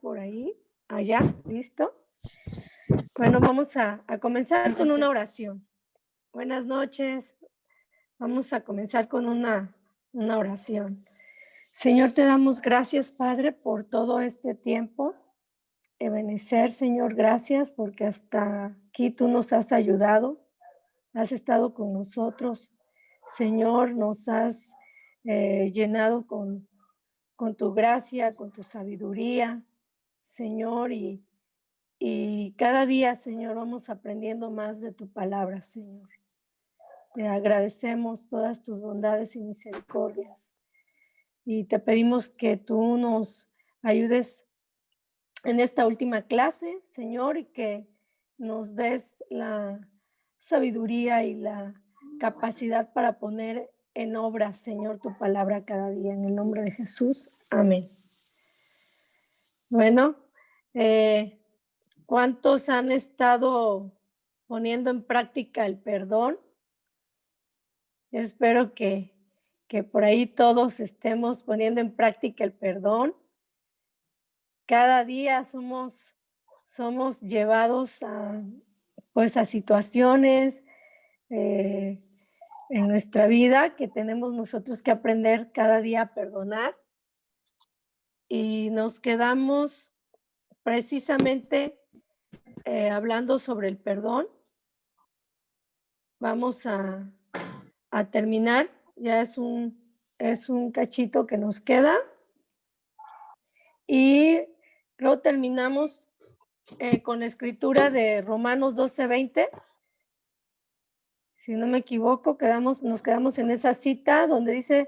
por ahí, allá, listo. Bueno, vamos a comenzar con una oración. Buenas noches. Vamos a comenzar con una oración. Señor, te damos gracias, Padre, por todo este tiempo. Ebenecer, Señor, gracias porque hasta aquí tú nos has ayudado, has estado con nosotros. Señor, nos has llenado con tu gracia, con tu sabiduría, Señor, y cada día, Señor, vamos aprendiendo más de tu palabra, Señor. Te agradecemos todas tus bondades y misericordias. Y te pedimos que tú nos ayudes en esta última clase, Señor, y que nos des la sabiduría y la capacidad para poner en obra, Señor, tu palabra cada día. En el nombre de Jesús. Amén. Bueno, ¿cuántos han estado poniendo en práctica el perdón? Espero que por ahí todos estemos poniendo en práctica el perdón. Cada día somos llevados a situaciones en nuestra vida que tenemos nosotros que aprender cada día a perdonar. Y nos quedamos precisamente hablando sobre el perdón. Vamos a terminar, ya es un cachito que nos queda. Y luego terminamos con la escritura de Romanos 12:20. Si no me equivoco, nos quedamos en esa cita donde dice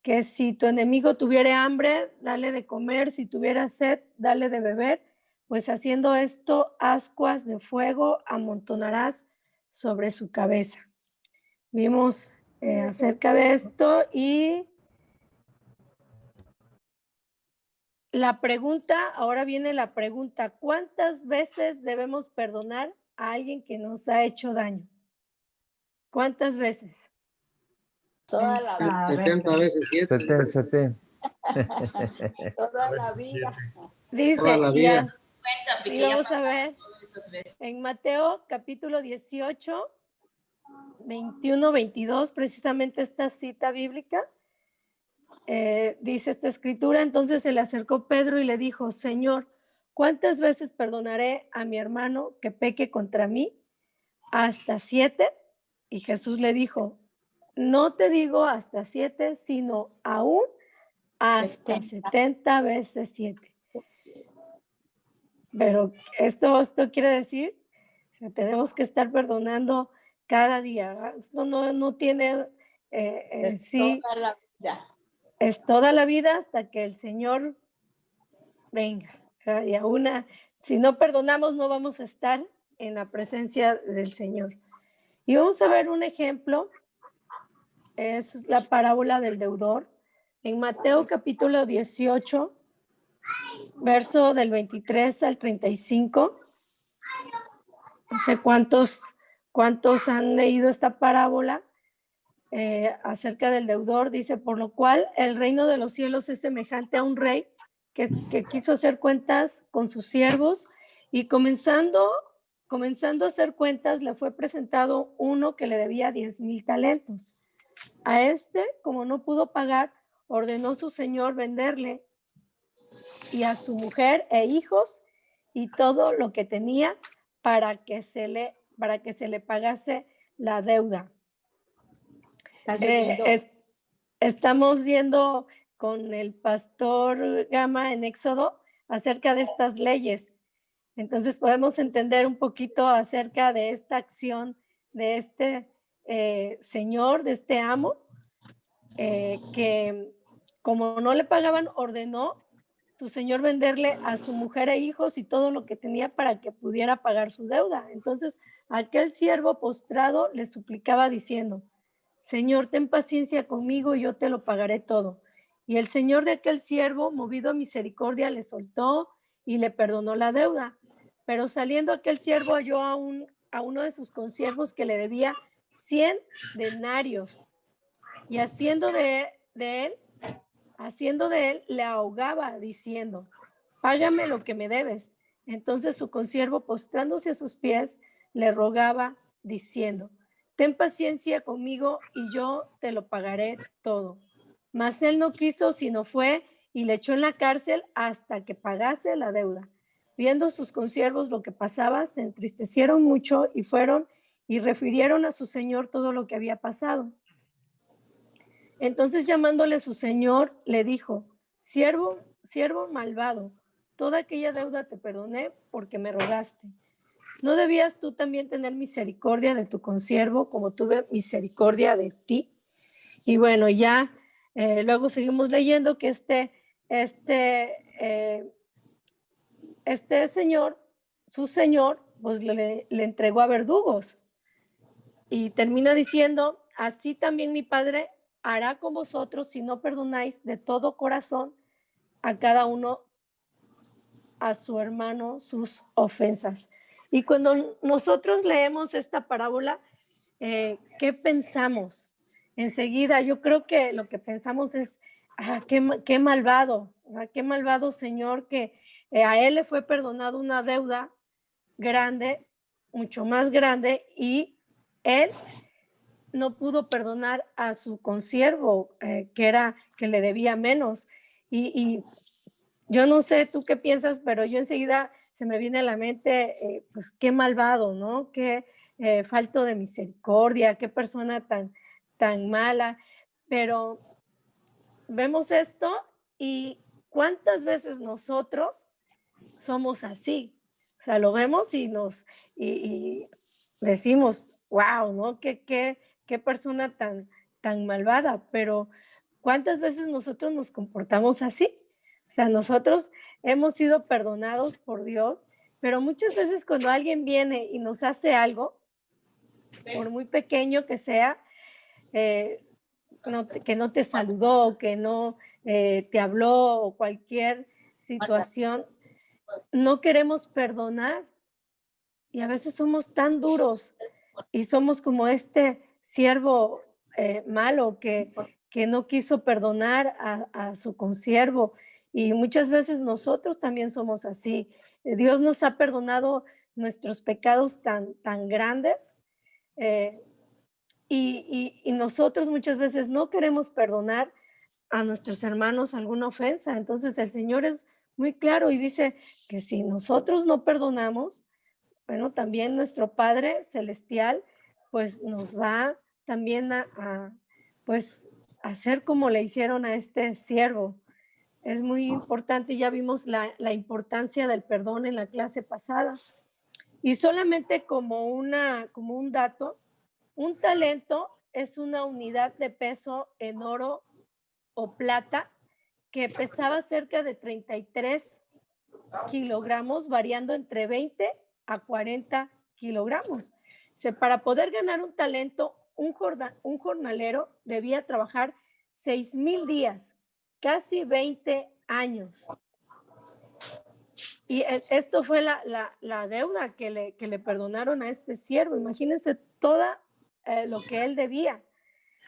que si tu enemigo tuviere hambre, dale de comer, si tuviera sed, dale de beber, pues haciendo esto, ascuas de fuego amontonarás sobre su cabeza. Vimos acerca de esto y la pregunta, ahora viene la pregunta, ¿cuántas veces debemos perdonar a alguien que nos ha hecho daño? ¿Cuántas veces? Toda la vida. 70 veces 7. 70. Toda la vida. Dice, Toda la vida. y vamos a ver en Mateo capítulo 18, 21, 22, precisamente esta cita bíblica. Dice esta escritura, entonces se le acercó Pedro y le dijo, Señor, ¿cuántas veces perdonaré a mi hermano que peque contra mí? ¿Hasta 7? Y Jesús le dijo, no te digo hasta 7, sino aún hasta 70 veces 7. Pero esto quiere decir que tenemos que estar perdonando cada día, ¿verdad? Esto no tiene, sí, Toda la vida. es toda la vida hasta que el Señor venga, ¿verdad? Y aún si no perdonamos no vamos a estar en la presencia del Señor. Y vamos a ver un ejemplo, es la parábola del deudor, en Mateo capítulo 18, verso del 23 al 35. No sé cuántos han leído esta parábola acerca del deudor. Dice, por lo cual el reino de los cielos es semejante a un rey que quiso hacer cuentas con sus siervos y comenzando a hacer cuentas le fue presentado uno que le debía 10,000 talentos. A este, como no pudo pagar, ordenó su señor venderle y a su mujer e hijos y todo lo que tenía para que se le pagase la deuda. Estamos viendo con el pastor Gama en Éxodo acerca de estas leyes. Entonces podemos entender un poquito acerca de esta acción de este señor, de este amo, que como no le pagaban, ordenó su señor venderle a su mujer e hijos y todo lo que tenía para que pudiera pagar su deuda. Entonces aquel siervo postrado le suplicaba diciendo, Señor, ten paciencia conmigo y yo te lo pagaré todo. Y el señor de aquel siervo, movido a misericordia, le soltó y le perdonó la deuda. Pero saliendo aquel siervo halló a uno de sus consiervos que le debía 100 denarios y haciendo de él le ahogaba diciendo, págame lo que me debes. Entonces su consiervo, postrándose a sus pies, le rogaba, diciendo, ten paciencia conmigo y yo te lo pagaré todo. Mas él no quiso, sino fue y le echó en la cárcel hasta que pagase la deuda. Viendo sus consiervos lo que pasaba, se entristecieron mucho y fueron y refirieron a su señor todo lo que había pasado. Entonces llamándole su señor, le dijo, siervo malvado, toda aquella deuda te perdoné porque me rogaste. ¿No debías tú también tener misericordia de tu consiervo como tuve misericordia de ti? Y bueno, ya luego seguimos leyendo que este señor, su señor, pues le entregó a verdugos. Y termina diciendo, así también mi Padre hará con vosotros si no perdonáis de todo corazón a cada uno, a su hermano, sus ofensas. Y cuando nosotros leemos esta parábola, ¿qué pensamos? Enseguida, yo creo que lo que pensamos es, qué malvado, qué malvado Señor, que a él le fue perdonado una deuda grande, mucho más grande, y él no pudo perdonar a su consiervo, que le debía menos. Y yo no sé tú qué piensas, pero yo enseguida se me viene a la mente, pues qué malvado, ¿no? Qué falto de misericordia, qué persona tan mala. Pero vemos esto y cuántas veces nosotros somos así. O sea, lo vemos y decimos, wow, ¿no? Qué persona tan malvada, pero ¿cuántas veces nosotros nos comportamos así? O sea, nosotros hemos sido perdonados por Dios, pero muchas veces cuando alguien viene y nos hace algo, por muy pequeño que sea, eh, que no te saludó, que no te habló o cualquier situación, no queremos perdonar y a veces somos tan duros y somos como este siervo malo que no quiso perdonar a su consiervo. Y muchas veces nosotros también somos así. Dios nos ha perdonado nuestros pecados tan grandes, eh, y nosotros muchas veces no queremos perdonar a nuestros hermanos alguna ofensa. Entonces el Señor es muy claro y dice que si nosotros no perdonamos, bueno, también nuestro Padre Celestial, pues nos va también pues, hacer como le hicieron a este siervo. Es muy importante, ya vimos la importancia del perdón en la clase pasada. Y solamente como un dato, un talento es una unidad de peso en oro o plata que pesaba cerca de 33 kilogramos, variando entre 20 a 40 kilogramos. O sea, para poder ganar un talento, un jornalero debía trabajar 6,000 días, casi 20 años. Y esto fue la deuda que le perdonaron a este siervo. Imagínense toda lo que él debía.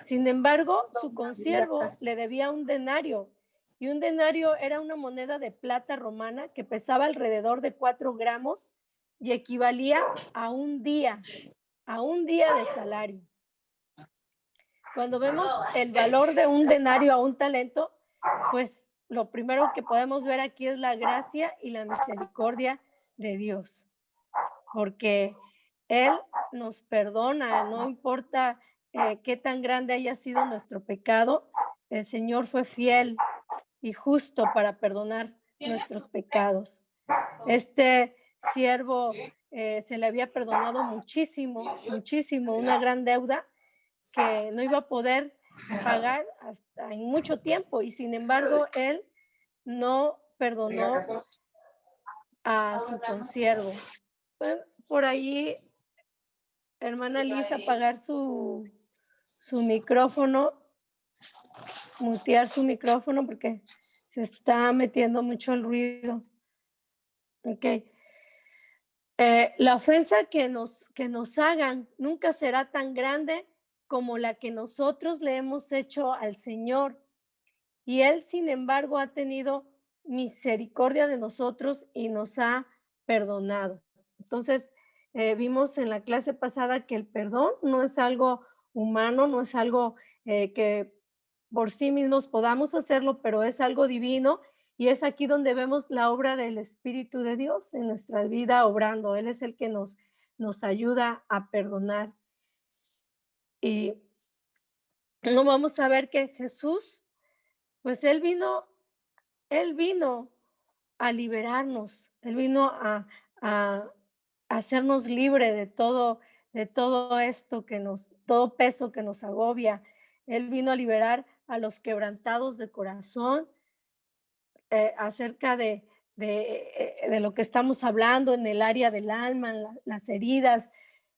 Sin embargo, su consiervo le debía un denario, y un denario era una moneda de plata romana que pesaba alrededor de 4 gramos y equivalía a un día de salario. Cuando vemos el valor de un denario a un talento, pues lo primero que podemos ver aquí es la gracia y la misericordia de Dios, porque Él nos perdona, no importa qué tan grande haya sido nuestro pecado, el Señor fue fiel y justo para perdonar nuestros pecados. Este siervo se le había perdonado muchísimo, una gran deuda que no iba a poder pagar hasta en mucho tiempo, y sin embargo él no perdonó a su consiervo. Por ahí, hermana Lisa, apagar su micrófono, mutear su micrófono porque se está metiendo mucho el ruido. Ok. La ofensa que nos hagan nunca será tan grande como la que nosotros le hemos hecho al Señor. Y Él, sin embargo, ha tenido misericordia de nosotros y nos ha perdonado. Entonces, vimos en la clase pasada que el perdón no es algo humano, no es algo que por sí mismos podamos hacerlo, pero es algo divino y es aquí donde vemos la obra del Espíritu de Dios en nuestra vida obrando. Él es el que nos ayuda a perdonar. Y no vamos a ver que Jesús, pues él vino a liberarnos, Él vino a hacernos libre de todo esto todo peso que nos agobia. Él vino a liberar a los quebrantados de corazón, acerca de lo que estamos hablando en el área del alma, las heridas.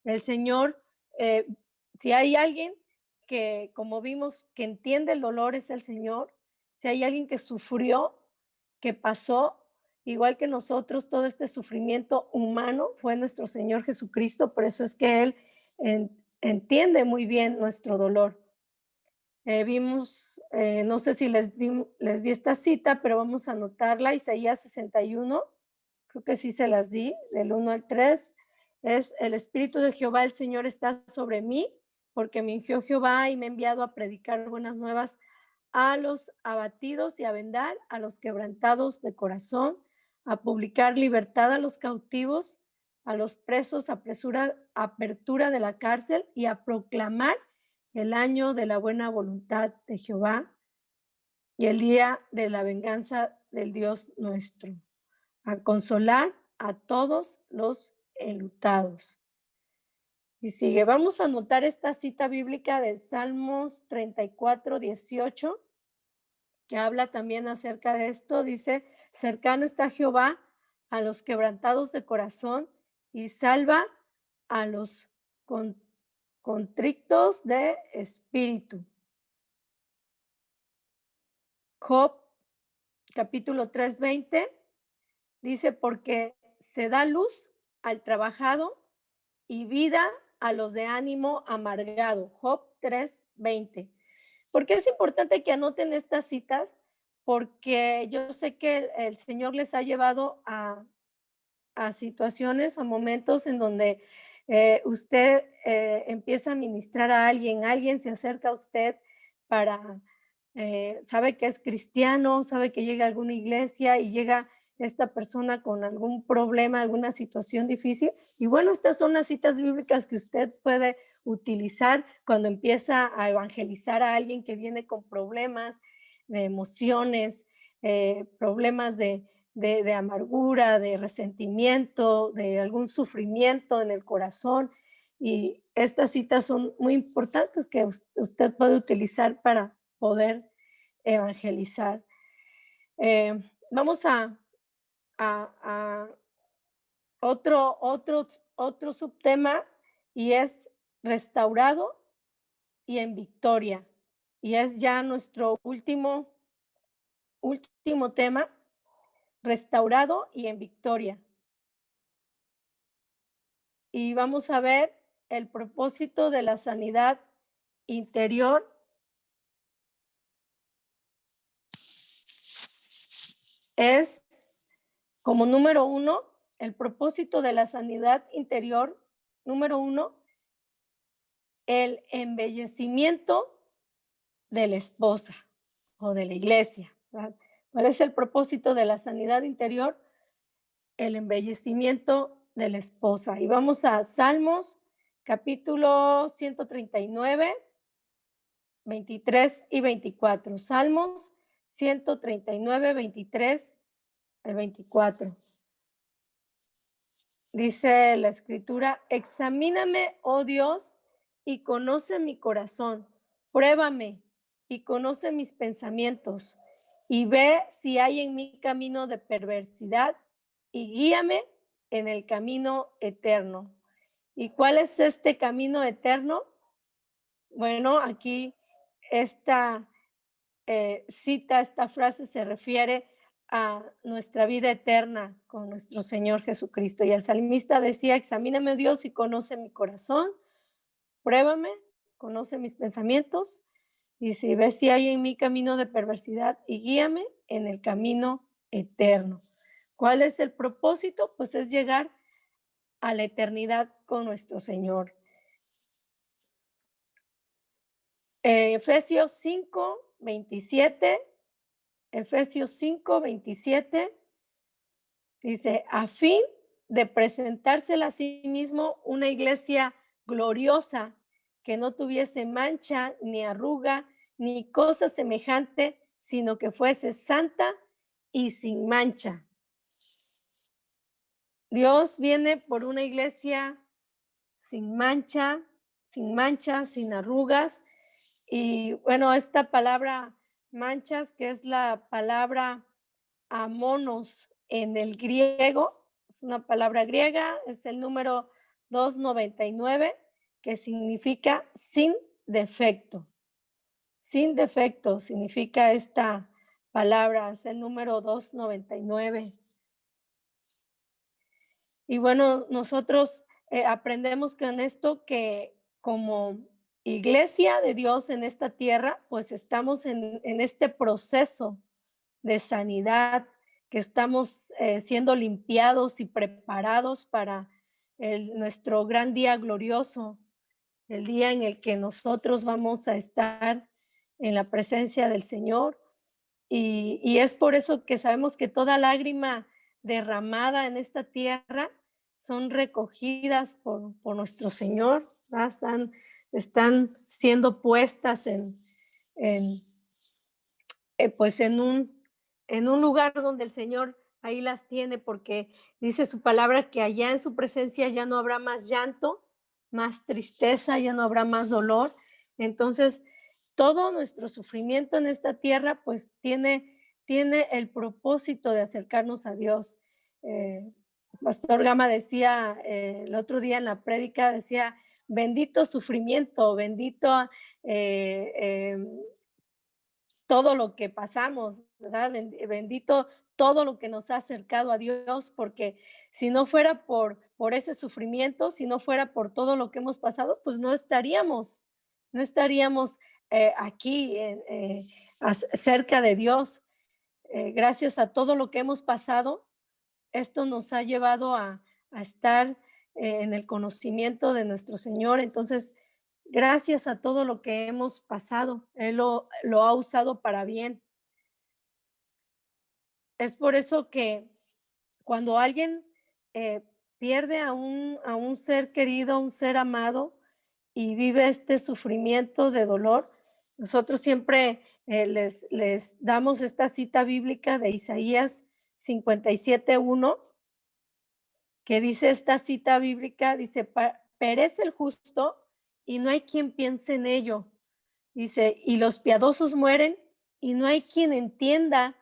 El Señor, eh, si hay alguien que, como vimos, que entiende el dolor, es el Señor. Si hay alguien que sufrió, que pasó, igual que nosotros, todo este sufrimiento humano, fue nuestro Señor Jesucristo. Por eso es que Él entiende muy bien nuestro dolor. Vimos, no sé si les di esta cita, pero vamos a anotarla, Isaías 61, creo que sí se las di, del 1 al 3, es: el Espíritu de Jehová, el Señor, está sobre mí, porque me ungió Jehová y me ha enviado a predicar buenas nuevas a los abatidos y a vendar a los quebrantados de corazón, a publicar libertad a los cautivos, a los presos, apertura de la cárcel y a proclamar el año de la buena voluntad de Jehová y el día de la venganza del Dios nuestro, a consolar a todos los enlutados. Y sigue, vamos a anotar esta cita bíblica de Salmos 34, 18, que habla también acerca de esto. Dice: cercano está Jehová a los quebrantados de corazón y salva a los contrictos de espíritu. Job, capítulo 3:20, dice: porque se da luz al trabajado y vida a los de ánimo amargado. Job 3:20. ¿Por qué es importante que anoten estas citas? Porque yo sé que el Señor les ha llevado a situaciones, a momentos en donde usted empieza a ministrar a alguien se acerca a usted para, sabe que es cristiano, sabe que llega a alguna iglesia y llega esta persona con algún problema, alguna situación difícil. Y bueno, estas son las citas bíblicas que usted puede utilizar cuando empieza a evangelizar a alguien que viene con problemas de emociones, problemas de amargura, de resentimiento, de algún sufrimiento en el corazón. Y estas citas son muy importantes que usted puede utilizar para poder evangelizar. Vamos a otro subtema, y es restaurado y en victoria. Y es ya nuestro último tema, restaurado y en victoria. Y vamos a ver el propósito de la sanidad interior. Es como número 1, el propósito de la sanidad interior, número 1, el embellecimiento de la esposa o de la iglesia, ¿verdad? ¿Cuál es el propósito de la sanidad interior? El embellecimiento de la esposa. Y vamos a Salmos, capítulo 139, 23 y 24. Salmos 139, 23 al 24. Dice la escritura: examíname, oh Dios, y conoce mi corazón. Pruébame y conoce mis pensamientos, y ve si hay en mí camino de perversidad, y guíame en el camino eterno. ¿Y cuál es este camino eterno? Bueno, aquí esta cita, esta frase se refiere a nuestra vida eterna con nuestro Señor Jesucristo. Y el salmista decía: examíname, Dios, y conoce mi corazón, pruébame, conoce mis pensamientos, y si ves si hay en mí camino de perversidad, y guíame en el camino eterno. ¿Cuál es el propósito? Pues es llegar a la eternidad con nuestro Señor. Efesios 5:27, Efesios 5:27 dice, a fin de presentársela a sí mismo una iglesia gloriosa, que no tuviese mancha, ni arruga, ni cosa semejante, sino que fuese santa y sin mancha. Dios viene por una iglesia sin mancha, sin arrugas. Y bueno, esta palabra manchas, que es la palabra amonos en el griego, es una palabra griega, es el número 299, que significa sin defecto. Sin defecto significa esta palabra, es el número 299. Y bueno, nosotros aprendemos con esto que como iglesia de Dios en esta tierra, pues estamos en este proceso de sanidad, que estamos siendo limpiados y preparados para nuestro gran día glorioso, el día en el que nosotros vamos a estar en la presencia del Señor. Y es por eso que sabemos que toda lágrima derramada en esta tierra son recogidas por nuestro Señor, ¿verdad? Están siendo puestas en, pues en un lugar donde el Señor ahí las tiene, porque dice su palabra que allá en su presencia ya no habrá más llanto, más tristeza, ya no habrá más dolor. Entonces, todo nuestro sufrimiento en esta tierra, pues tiene el propósito de acercarnos a Dios. Pastor Gama decía el otro día en la prédica, decía, bendito sufrimiento, bendito todo lo que pasamos, ¿verdad? Bendito todo lo que nos ha acercado a Dios, porque si no fuera por ese sufrimiento, si no fuera por todo lo que hemos pasado, pues no estaríamos aquí cerca de Dios. Gracias a todo lo que hemos pasado, esto nos ha llevado a estar en el conocimiento de nuestro Señor. Entonces, gracias a todo lo que hemos pasado, Él lo ha usado para bien. Es por eso que cuando alguien eh, pierde a un ser querido, a un ser amado, y vive este sufrimiento de dolor, nosotros siempre les damos esta cita bíblica de Isaías 57:1, que dice esta cita bíblica, dice, perece el justo y no hay quien piense en ello. Dice, y los piadosos mueren y no hay quien entienda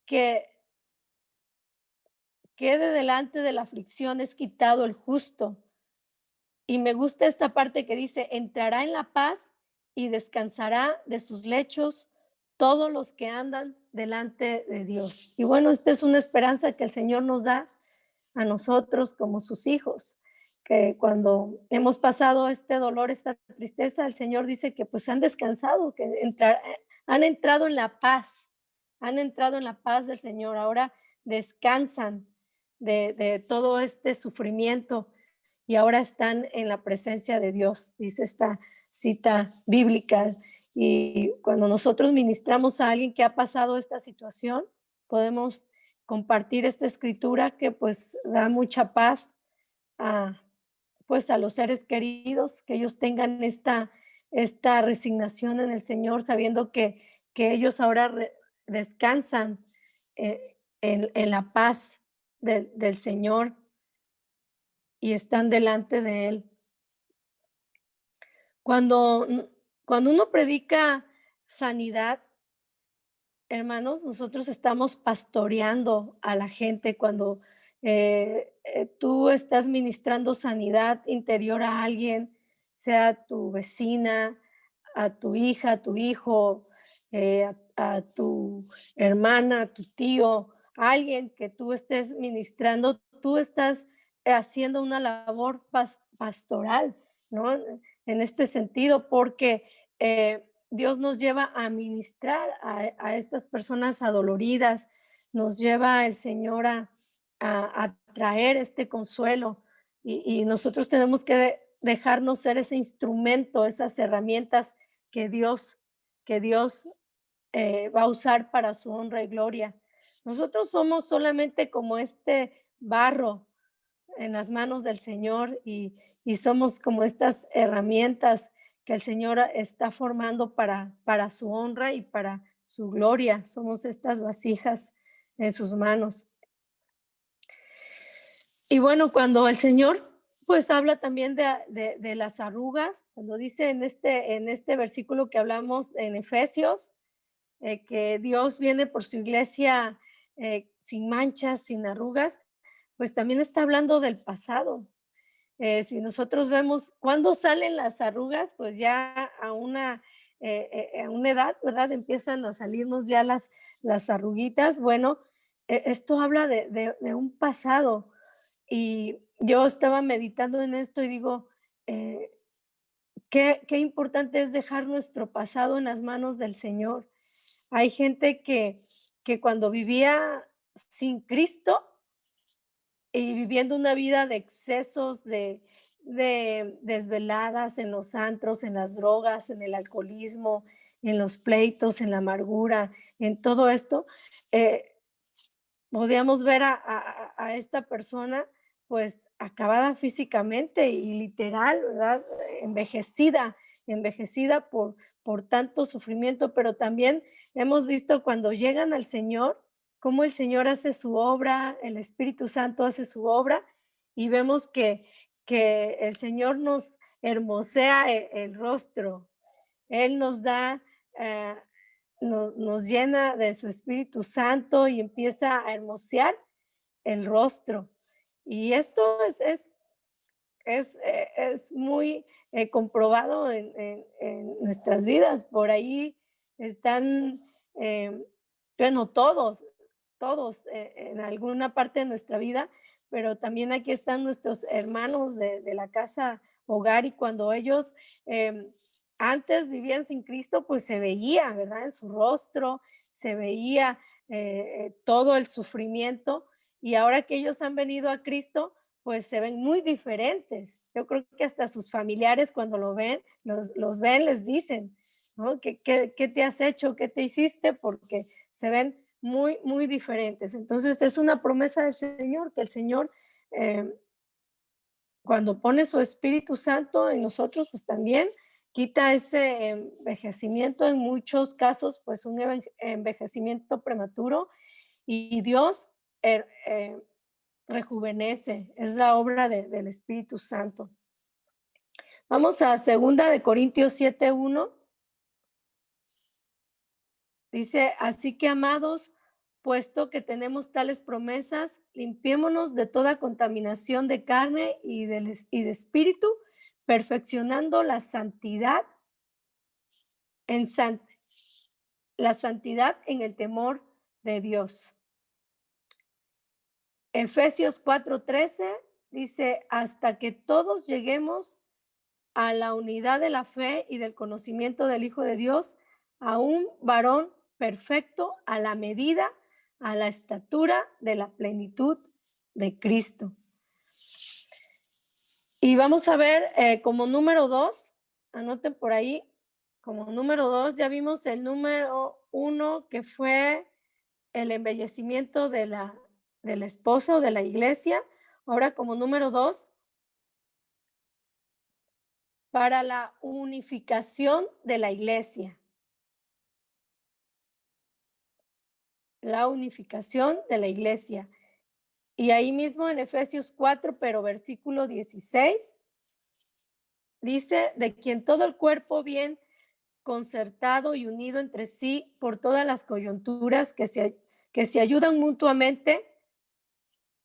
que quede delante de la aflicción es quitado el justo. Y me gusta esta parte que dice, entrará en la paz y descansará de sus lechos todos los que andan delante de Dios. Y bueno, esta es una esperanza que el Señor nos da a nosotros como sus hijos, que cuando hemos pasado este dolor, esta tristeza, el Señor dice que pues han descansado, que han entrado en la paz, han entrado en la paz del Señor, ahora descansan de todo este sufrimiento y ahora están en la presencia de Dios, dice esta cita bíblica. Y cuando nosotros ministramos a alguien que ha pasado esta situación, podemos compartir esta escritura que pues da mucha paz a, pues a los seres queridos, que ellos tengan esta resignación en el Señor, sabiendo que ellos ahora descansan en la paz del Señor y están delante de Él. Cuando, cuando uno predica sanidad, hermanos, nosotros estamos pastoreando a la gente cuando tú estás ministrando sanidad interior a alguien, sea tu vecina, a tu hija, a tu hijo, a tu hermana, a tu tío, a alguien que tú estés ministrando, tú estás haciendo una labor pastoral, ¿no? En este sentido, porque Dios nos lleva a ministrar a estas personas adoloridas, nos lleva el Señor a traer este consuelo y nosotros tenemos que dejarnos ser ese instrumento, esas herramientas que Dios va a usar para su honra y gloria. Nosotros somos solamente como este barro en las manos del Señor y somos como estas herramientas que el Señor está formando para su honra y para su gloria. Somos estas vasijas en sus manos. Y bueno, cuando el Señor pues habla también de las arrugas, cuando dice en este versículo que hablamos en Efesios, que Dios viene por su iglesia sin manchas, sin arrugas, pues también está hablando del pasado. Si nosotros vemos cuándo salen las arrugas, pues ya a una edad, ¿verdad? Empiezan a salirnos ya las arruguitas. Bueno, esto habla de un pasado. Y yo estaba meditando en esto y digo, eh, qué importante es dejar nuestro pasado en las manos del Señor. Hay gente que cuando vivía sin Cristo y viviendo una vida de excesos, de desveladas en los antros, en las drogas, en el alcoholismo, en los pleitos, en la amargura, en todo esto, eh, podíamos ver a esta persona pues acabada físicamente y literal, ¿verdad? Envejecida por tanto sufrimiento, pero también hemos visto cuando llegan al Señor, cómo el Señor hace su obra, el Espíritu Santo hace su obra y vemos que el Señor nos hermosea el rostro, Él nos da, eh, nos llena de su Espíritu Santo y empieza a hermosear el rostro. Y esto es muy comprobado en nuestras vidas. Por ahí están, bueno, todos en alguna parte de nuestra vida, pero también aquí están nuestros hermanos de la casa hogar y cuando ellos antes vivían sin Cristo, pues se veía, ¿verdad? En su rostro, se veía todo el sufrimiento y ahora que ellos han venido a Cristo, pues se ven muy diferentes. Yo creo que hasta sus familiares cuando lo ven, los ven, les dicen, ¿no? ¿Qué te has hecho? ¿Qué te hiciste? Porque se ven muy diferentes. Entonces es una promesa del Señor, que el Señor, eh, cuando pone su Espíritu Santo en nosotros, pues también quita ese envejecimiento, en muchos casos, pues un envejecimiento prematuro y Dios eh, eh, rejuvenece, es la obra del Espíritu Santo. Vamos a 2 Corintios 7:1. Dice, así que amados, puesto que tenemos tales promesas, limpiémonos de toda contaminación de carne y de espíritu, perfeccionando en san- la santidad en el temor de Dios. Efesios 4:13 dice, hasta que todos lleguemos a la unidad de la fe y del conocimiento del Hijo de Dios, a un varón perfecto a la medida, a la estatura de la plenitud de Cristo. Y vamos a ver como número 2, anoten por ahí, como número 2, ya vimos el número 1 que fue el embellecimiento del esposo de la iglesia. Ahora como número 2, para la unificación de la iglesia. La unificación de la iglesia. Y ahí mismo en Efesios 4, pero versículo 16, dice, de quien todo el cuerpo bien concertado y unido entre sí por todas las coyunturas que se ayudan mutuamente,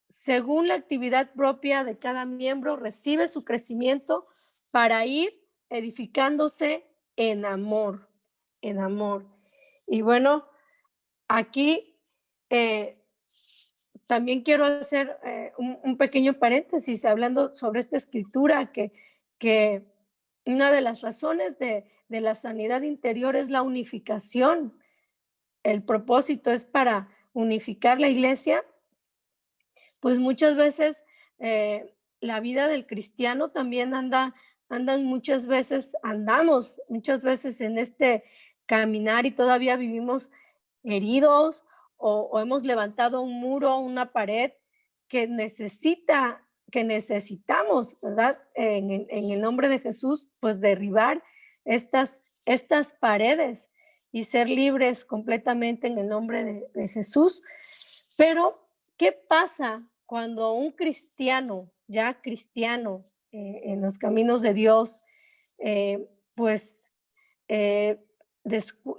según la actividad propia de cada miembro, recibe su crecimiento para ir edificándose en amor, en amor. Y bueno, aquí también quiero hacer un pequeño paréntesis hablando sobre esta escritura, que una de las razones la sanidad interior es la unificación. El propósito es para unificar la iglesia, pues muchas veces la vida del cristiano también andamos muchas veces en este caminar y todavía vivimos heridos o hemos levantado un muro, una pared que que necesitamos, ¿verdad? En el nombre de Jesús, pues derribar estas paredes y ser libres completamente en el nombre de Jesús. Pero, ¿qué pasa cuando un cristiano, ya cristiano, en los caminos de Dios, pues eh,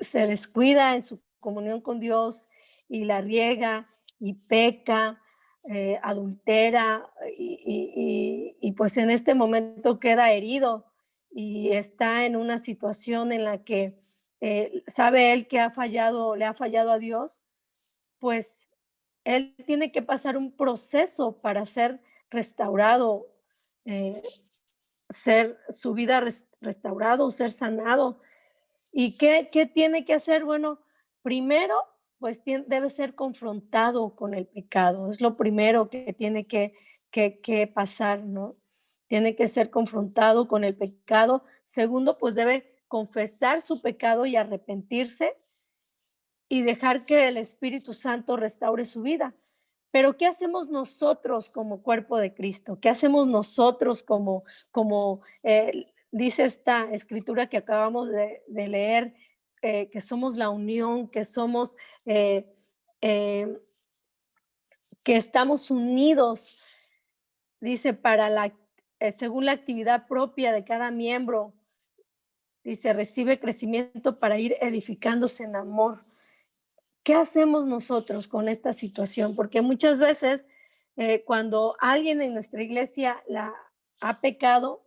se descuida en su comunión con Dios y la riega y peca, adultera y pues en este momento queda herido y está en una situación en la que sabe él que le ha fallado a Dios, pues él tiene que pasar un proceso para ser restaurado, eh, ser su vida restaurado, ser sanado. ¿Y qué tiene que hacer? Bueno, primero, pues debe ser confrontado con el pecado. Es lo primero que tiene que pasar, ¿no? Tiene que ser confrontado con el pecado. Segundo, pues debe confesar su pecado y arrepentirse y dejar que el Espíritu Santo restaure su vida. Pero ¿qué hacemos nosotros como cuerpo de Cristo? ¿Qué hacemos nosotros como dice esta escritura que acabamos de leer, que somos la unión, eh, eh, que estamos unidos, dice, según la actividad propia de cada miembro, dice, recibe crecimiento para ir edificándose en amor. ¿Qué hacemos nosotros con esta situación? Porque muchas veces cuando alguien en nuestra iglesia la ha pecado,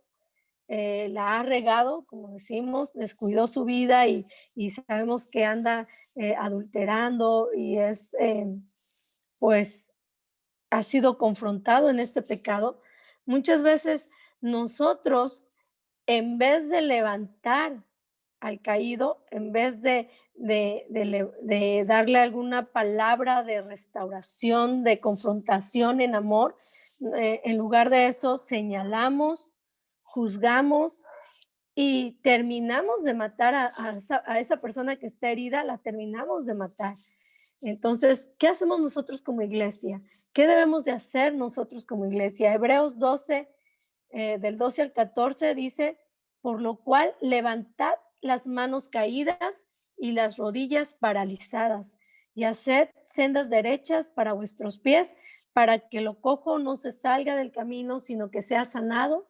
la ha regado, como decimos, descuidó su vida y sabemos que anda adulterando y pues, ha sido confrontado en este pecado, muchas veces nosotros, en vez de levantar al caído, en vez de darle alguna palabra de restauración, de confrontación en amor, en lugar de eso señalamos, juzgamos y terminamos de matar a esa persona que está herida, la terminamos de matar. Entonces, ¿qué hacemos nosotros como iglesia? ¿Qué debemos de hacer nosotros como iglesia? Hebreos 12, del 12 al 14 dice, por lo cual levantad las manos caídas y las rodillas paralizadas y haced sendas derechas para vuestros pies, para que lo cojo no se salga del camino, sino que sea sanado.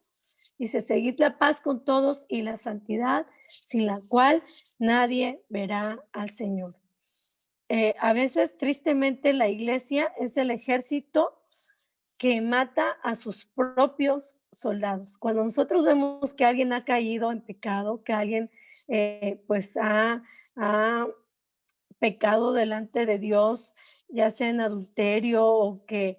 Dice, seguid la paz con todos y la santidad, sin la cual nadie verá al Señor. A veces, tristemente, la iglesia es el ejército que mata a sus propios soldados. Cuando nosotros vemos que alguien ha caído en pecado, que alguien pues ha pecado delante de Dios, ya sea en adulterio o que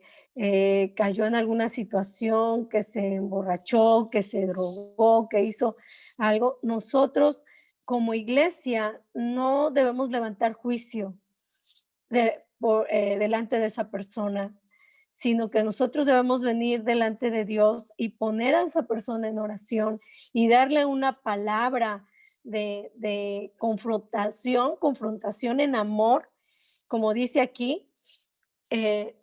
cayó en alguna situación, que se emborrachó, que se drogó, que hizo algo, nosotros como iglesia no debemos levantar juicio delante de esa persona, sino que nosotros debemos venir delante de Dios y poner a esa persona en oración y darle una palabra de confrontación en amor, como dice aquí.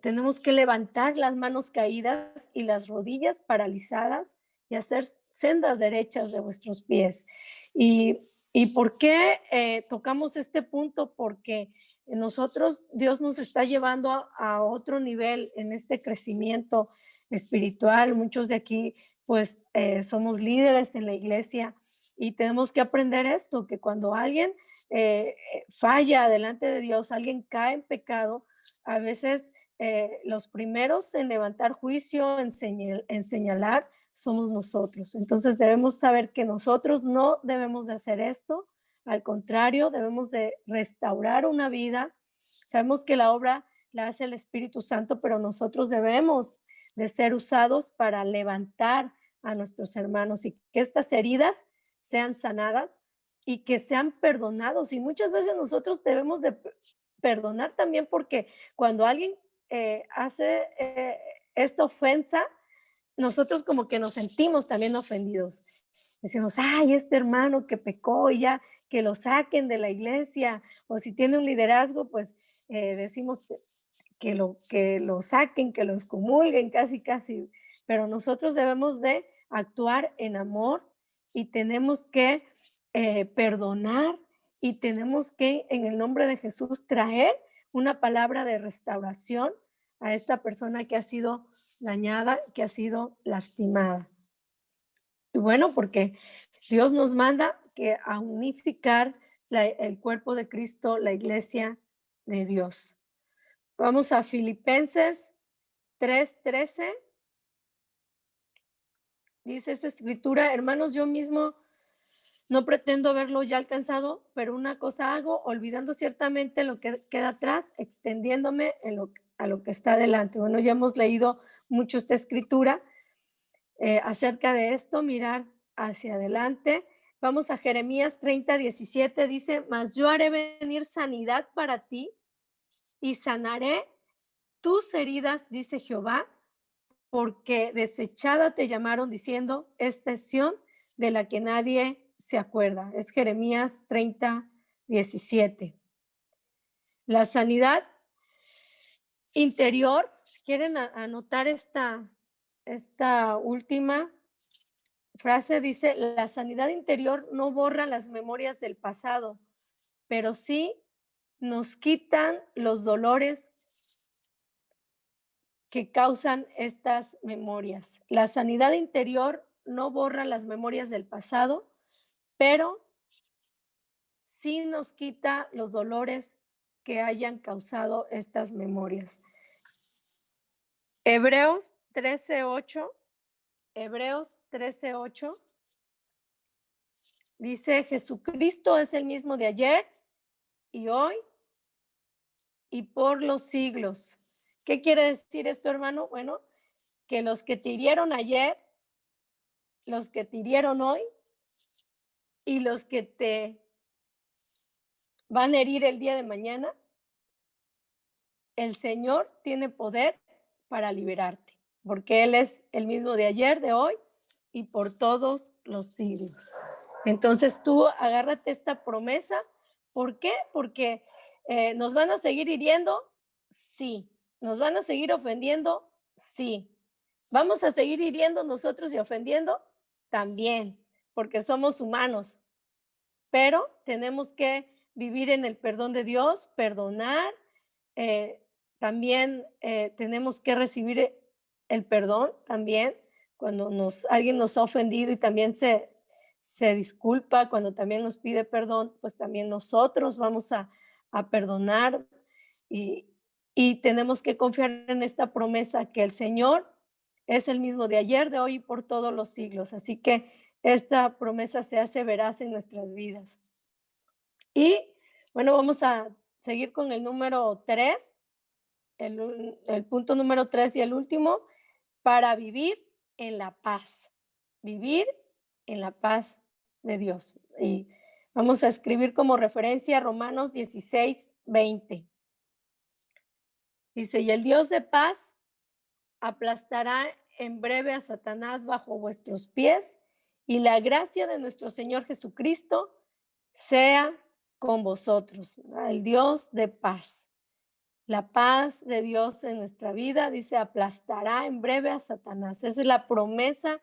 Tenemos que levantar las manos caídas y las rodillas paralizadas y hacer sendas derechas de vuestros pies. ¿Y por qué tocamos este punto? Porque nosotros, Dios nos está llevando a otro nivel en este crecimiento espiritual. Muchos de aquí, pues, somos líderes en la iglesia y tenemos que aprender esto, que cuando alguien falla delante de Dios, alguien cae en pecado, a veces los primeros en levantar juicio, en señalar, somos nosotros. Entonces debemos saber que nosotros no debemos de hacer esto, al contrario, debemos de restaurar una vida. Sabemos que la obra la hace el Espíritu Santo, pero nosotros debemos de ser usados para levantar a nuestros hermanos y que estas heridas sean sanadas y que sean perdonados. Y muchas veces nosotros debemos de perdonar también, porque cuando alguien hace esta ofensa, nosotros como que nos sentimos también ofendidos. Decimos, ay, este hermano que pecó y ya que lo saquen de la iglesia, o si tiene un liderazgo, pues decimos que lo saquen, que lo excomulguen, casi, casi. Pero nosotros debemos de actuar en amor y tenemos que perdonar y tenemos que, en el nombre de Jesús, traer una palabra de restauración a esta persona que ha sido dañada, que ha sido lastimada. Y bueno, porque Dios nos manda que a unificar el cuerpo de Cristo, la iglesia de Dios. Vamos a Filipenses 3:13. Dice esta escritura, hermanos, yo mismo no pretendo haberlo ya alcanzado, pero una cosa hago, olvidando ciertamente lo que queda atrás, extendiéndome a lo que está adelante. Bueno, ya hemos leído mucho esta escritura acerca de esto, mirar hacia adelante. Vamos a Jeremías 30:17, dice, mas yo haré venir sanidad para ti y sanaré tus heridas, dice Jehová, porque desechada te llamaron diciendo, esta es Sión de la que nadie se acuerda. Es Jeremías 30:17. La sanidad interior, si quieren anotar esta última frase, dice, la sanidad interior no borra las memorias del pasado, pero sí nos quitan los dolores que causan estas memorias. La sanidad interior no borra las memorias del pasado, pero sí nos quita los dolores que hayan causado estas memorias. Hebreos 13:8. Hebreos 13:8 dice, Jesucristo es el mismo de ayer y hoy y por los siglos. ¿Qué quiere decir esto, hermano? Bueno, que los que te hirieron ayer, los que te hirieron hoy y los que te van a herir el día de mañana, el Señor tiene poder para liberarte, porque Él es el mismo de ayer, de hoy y por todos los siglos. Entonces tú agárrate esta promesa. ¿Por qué? Porque nos van a seguir hiriendo, sí. Nos van a seguir ofendiendo, sí. Vamos a seguir hiriendo nosotros y ofendiendo también, porque somos humanos. Pero tenemos que vivir en el perdón de Dios, perdonar. También tenemos que recibir el perdón también cuando alguien nos ha ofendido y también se disculpa, cuando también nos pide perdón, pues también nosotros vamos a perdonar y, tenemos que confiar en esta promesa que el Señor es el mismo de ayer, de hoy y por todos los siglos. Así que esta promesa se hace veraz en nuestras vidas. Y bueno, vamos a seguir con el número 3, el punto número 3 y el último, para vivir en la paz. Vivir en la paz de Dios. Y vamos a escribir como referencia Romanos 16:20. Dice, y el Dios de paz aplastará en breve a Satanás bajo vuestros pies, y la gracia de nuestro Señor Jesucristo sea con vosotros. El Dios de paz. La paz de Dios en nuestra vida, dice, aplastará en breve a Satanás. Esa es la promesa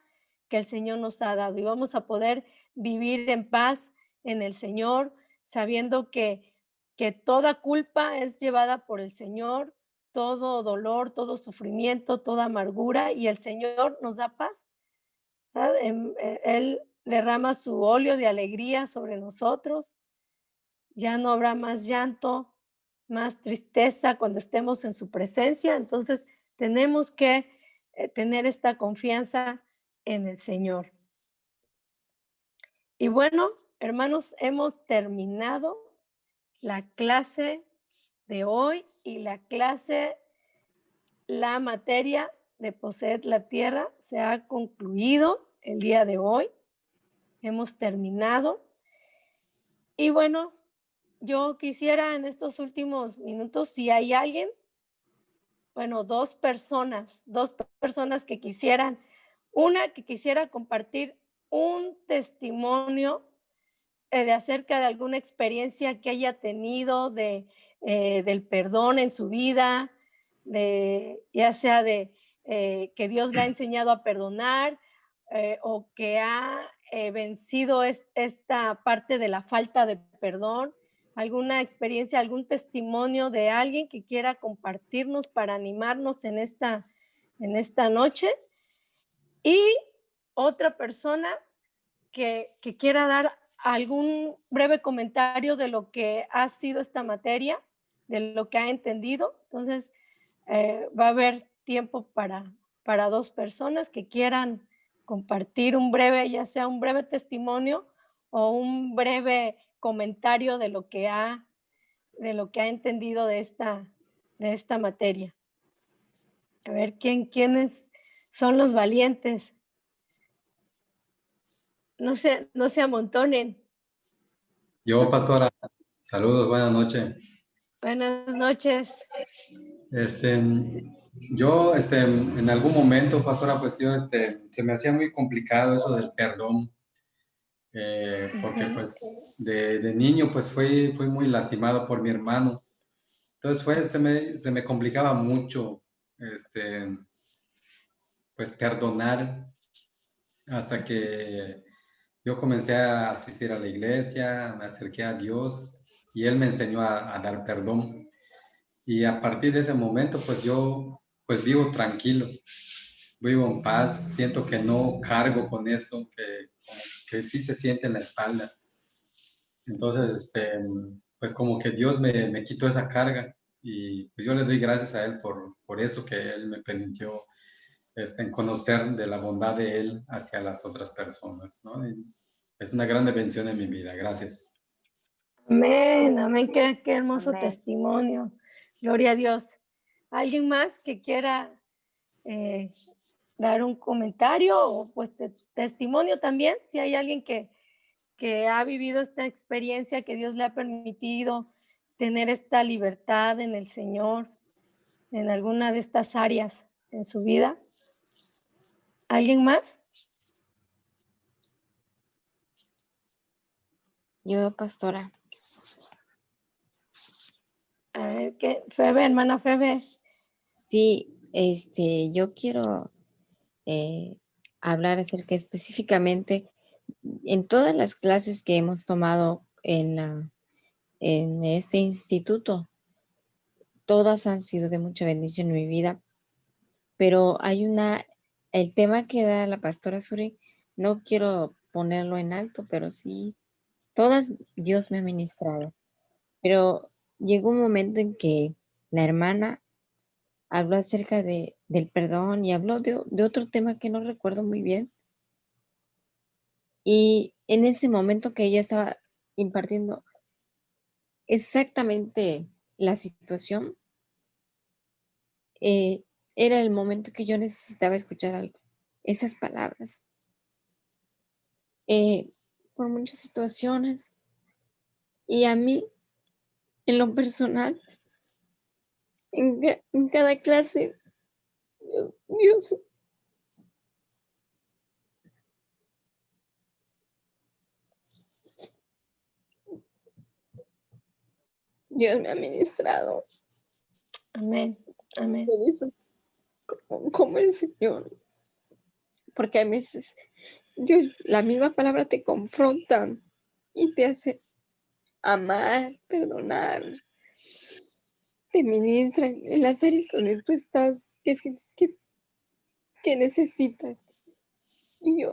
que el Señor nos ha dado y vamos a poder vivir en paz en el Señor, sabiendo que toda culpa es llevada por el Señor, todo dolor, todo sufrimiento, toda amargura, y el Señor nos da paz. Él derrama su óleo de alegría sobre nosotros. Ya no habrá más llanto, más tristeza cuando estemos en su presencia. Entonces, tenemos que tener esta confianza en el Señor. Y bueno, hermanos, hemos terminado la clase de hoy y la materia de poseer la tierra se ha concluido el día de hoy. Hemos terminado. Y bueno, yo quisiera en estos últimos minutos, si hay alguien, bueno, dos personas que quisieran, una que quisiera compartir un testimonio de acerca de alguna experiencia que haya tenido del perdón en su vida, ya sea de que Dios le ha enseñado a perdonar o que ha vencido esta parte de la falta de perdón, alguna experiencia, algún testimonio de alguien que quiera compartirnos para animarnos en esta noche y otra persona que quiera dar algún breve comentario de lo que ha sido esta materia, de lo que ha entendido. Entonces, va a haber tiempo para dos personas que quieran compartir un breve, ya sea un breve testimonio o un breve comentario de lo que ha entendido de esta materia. A ver, ¿quiénes son los valientes? No se amontonen. Yo, pastora, saludos, buenas noches. Buenas noches. Este, yo, en algún momento, pastora, pues yo, se me hacía muy complicado eso del perdón, porque pues de niño, pues fui muy lastimado por mi hermano. Entonces se me complicaba mucho, pues perdonar hasta que yo comencé a asistir a la iglesia, me acerqué a Dios y Él me enseñó a dar perdón. Y a partir de ese momento, pues yo pues vivo tranquilo, vivo en paz, siento que no cargo con eso, que sí se siente en la espalda. Entonces, pues como que Dios me quitó esa carga y pues yo le doy gracias a Él por eso que Él me permitió en conocer de la bondad de Él hacia las otras personas, ¿no? Y es una gran bendición en mi vida, gracias. Amén, amén, qué hermoso Amén. testimonio. Gloria a Dios. ¿Alguien más que quiera eh, dar un comentario o pues testimonio también? Si hay alguien que ha vivido esta experiencia, que Dios le ha permitido tener esta libertad en el Señor, en alguna de estas áreas en su vida. ¿Alguien más? Yo, pastora, A ver, ¿qué? Febe, hermana Febe. sí, yo quiero hablar acerca específicamente en todas las clases que hemos tomado en este instituto. Todas han sido de mucha bendición en mi vida, pero el tema que da la pastora Suri, no quiero ponerlo en alto, pero sí, todas Dios me ha ministrado. Pero llegó un momento en que la hermana habló acerca del perdón y habló de otro tema que no recuerdo muy bien. Y en ese momento que ella estaba impartiendo exactamente la situación, eh, era el momento que yo necesitaba escuchar esas palabras. Por muchas situaciones y a mí, en lo personal, en cada clase, Dios, Dios me ha ministrado. Amén, amén. He visto como el Señor, porque a veces Dios, la misma palabra te confronta y te hace amar, perdonar, te ministra en las áreas donde tú estás, que sientes que necesitas. Y yo,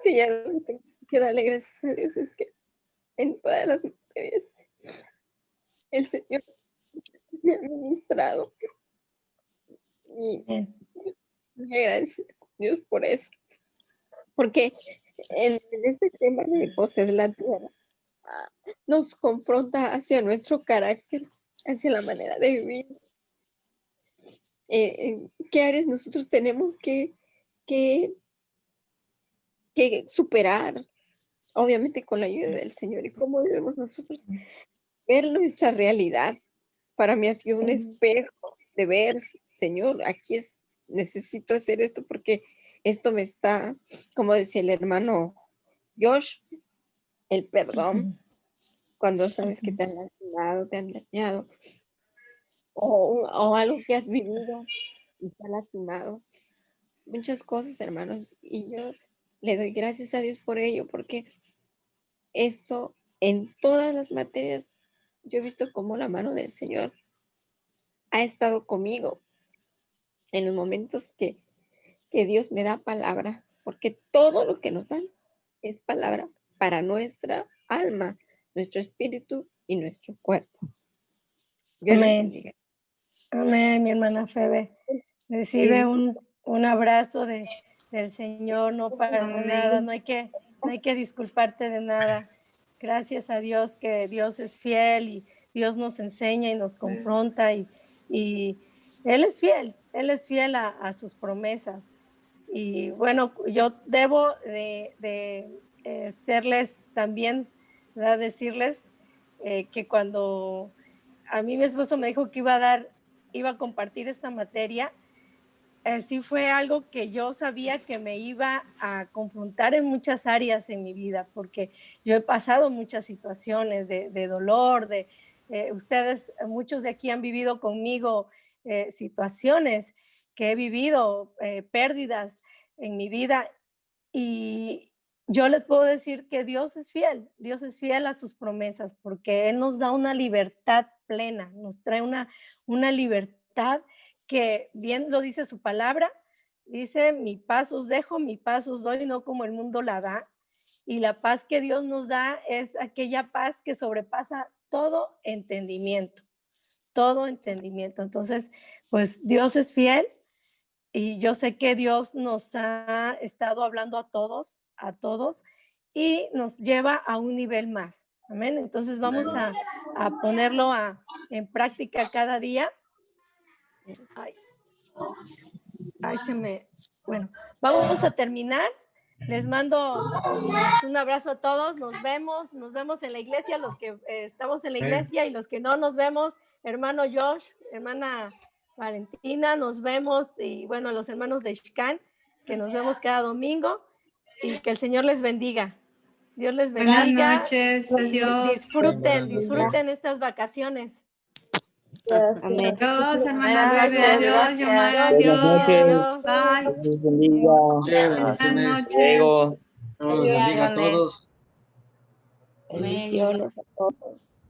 si ya no tengo que darle gracias a Dios, es que en todas las materias el Señor me ha ministrado y Amén. me agradezco a Dios por eso. Porque en este tema de poseer la tierra, nos confronta hacia nuestro carácter, hacia la manera de vivir. En qué áreas nosotros tenemos que superar, obviamente con la ayuda del Señor, y cómo debemos nosotros ver nuestra realidad. Para mí ha sido un espejo de ver, Señor, necesito hacer esto porque esto me está, como decía el hermano Josh, el perdón, cuando sabes que te han lastimado, te han dañado, o algo que has vivido y te ha lastimado. Muchas cosas, hermanos, y yo le doy gracias a Dios por ello, porque esto en todas las materias, yo he visto cómo la mano del Señor ha estado conmigo en los momentos que Dios me da palabra, porque todo lo que nos dan es palabra para nuestra alma, nuestro espíritu y nuestro cuerpo. Dios les Amén. bendiga. Amén, mi hermana Febe. Recibe un abrazo del Señor, no para nada, no hay que disculparte de nada. Gracias a Dios que Dios es fiel y Dios nos enseña y nos confronta y Él es fiel a sus promesas. Y bueno, yo debo de serles también, ¿verdad? Decirles que cuando a mí mi esposo me dijo que iba a compartir esta materia, sí fue algo que yo sabía que me iba a confrontar en muchas áreas en mi vida, porque yo he pasado muchas situaciones de dolor, ustedes, muchos de aquí han vivido conmigo situaciones que he vivido, pérdidas en mi vida, y yo les puedo decir que Dios es fiel a sus promesas, porque Él nos da una libertad plena, nos trae una libertad que bien lo dice su palabra, dice, mi paz os dejo, mi paz os doy, no como el mundo la da. Y la paz que Dios nos da es aquella paz que sobrepasa todo entendimiento, todo entendimiento. Entonces, pues Dios es fiel y yo sé que Dios nos ha estado hablando a todos, y nos lleva a un nivel más. Amén. Entonces vamos a ponerlo en práctica cada día. Bueno, vamos a terminar. Les mando un abrazo a todos. Nos vemos en la iglesia, los que estamos en la iglesia y los que no nos vemos. Hermano Josh, hermana Valentina, nos vemos. Y bueno, los hermanos de Shkan, que nos vemos cada domingo y que el Señor les bendiga. Dios les bendiga. Buenas noches, adiós. Disfruten estas vacaciones. Amén. Adiós, hermana Bebe, adiós, Yomara, Buenas noches. adiós. Bye. Dios bendiga. Buenas noches. Diego. Dios los bendiga a todos. Bendiciones a todos.